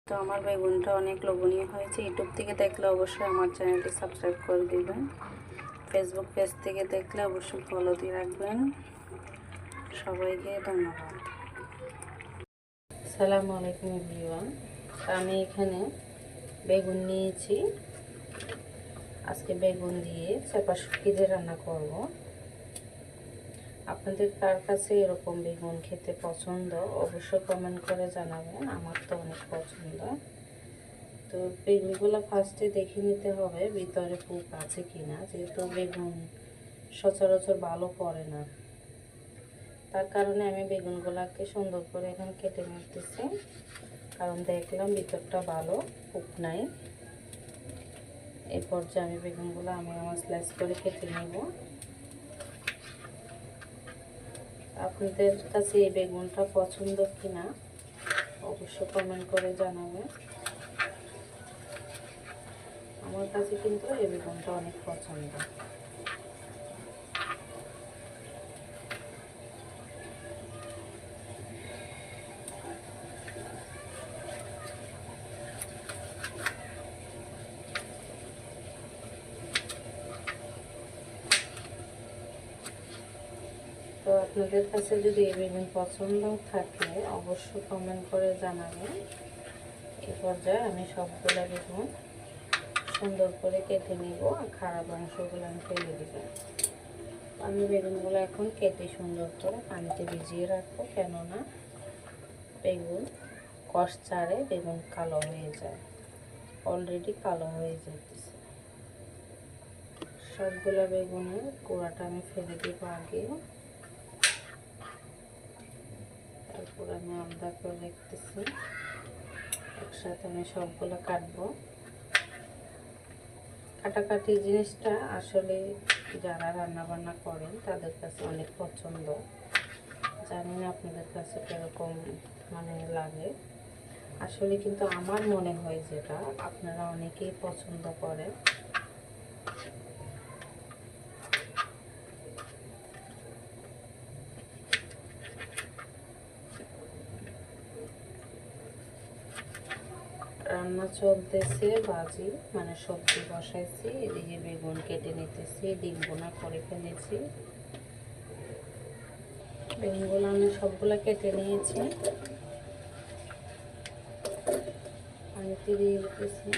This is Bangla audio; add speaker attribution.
Speaker 1: তো আমার বেগুনটা অনেক লোভনীয় হয়েছে। ইউটিউব থেকে দেখলে অবশ্যই আমার চ্যানেলটি সাবস্ক্রাইব করে দিবেন। ফেসবুক পেজ থেকে দেখলে অবশ্যই ফলো দিয়ে রাখবেন। সবাইকে ধন্যবাদ। আসসালামু আলাইকুম এভরিওয়ান। আমি এখানে বেগুন নিয়েছি। আজকে বেগুন দিয়ে চাপা শুটকি দিয়ে রান্না করব। আপনাদের কার কাছে এরকম বেগুন খেতে পছন্দ অবশ্যই কমেন্ট করে জানাবেন। আমার তো অনেক পছন্দ। তো বেগুনগুলো ফার্স্টে দেখে নিতে হবে ভিতরে পোক আছে কিনা, যেহেতু বেগুন সচরাচর ভালো পড়ে না, তার কারণে আমি বেগুনগুলোকে সুন্দর করে এখন কেটে নিতেছি। কারণ দেখলাম ভিতরটা ভালো, পোক নাই। এই পর্যায়ে আমি বেগুনগুলো আমার স্লাইস করে কেটে নেব। আপনাদের কাছে এই বেগুনটা পছন্দ কিনা অবশ্যই কমেন্ট করে জানাবেন। আমার কাছে কিন্তু এই বেগুনটা অনেক পছন্দ। তো আপনাদের কাছে যদি এই বেগুন পছন্দ থাকে অবশ্যই কমেন্ট করে জানাবেন। এই পর্যায়ে আমি সবগুলো বেগুন সুন্দর করে কেটে নিব, আর খারাপ অংশগুলো আমি ফেলে দিব। আমি বেগুনগুলো এখন কেটে সুন্দর করে পানিতে ভিজিয়ে রাখবো, কেননা বেগুন কষ ছাড়ে বেগুন কালো হয়ে যায়, অলরেডি কালো হয়ে যেতেছে। সবগুলো বেগুনের গোড়াটা আমি ফেলে দিব আগে, তারপর আমি আলাদা করে রাখতেছি। একসাথে আমি সবগুলো কাটবো। কাটাকাটি জিনিসটা আসলে যারা রান্না বান্না করেন তাদের কাছে অনেক পছন্দ। জানি না আপনাদের কাছে কীরকম লাগে, আসলে কিন্তু আমার মনে হয় যেটা আপনারা অনেকেই পছন্দ করেন। রান্না চলতেছে, বাজি সবজি বসাইছি, এদিকে বেগুন কেটে নিতেছি, ডিম বোনা করে ফেলেছি। বেগুনগুলো আমি সবগুলো কেটে নিয়েছি, পানিতে দিয়ে দিতেছি।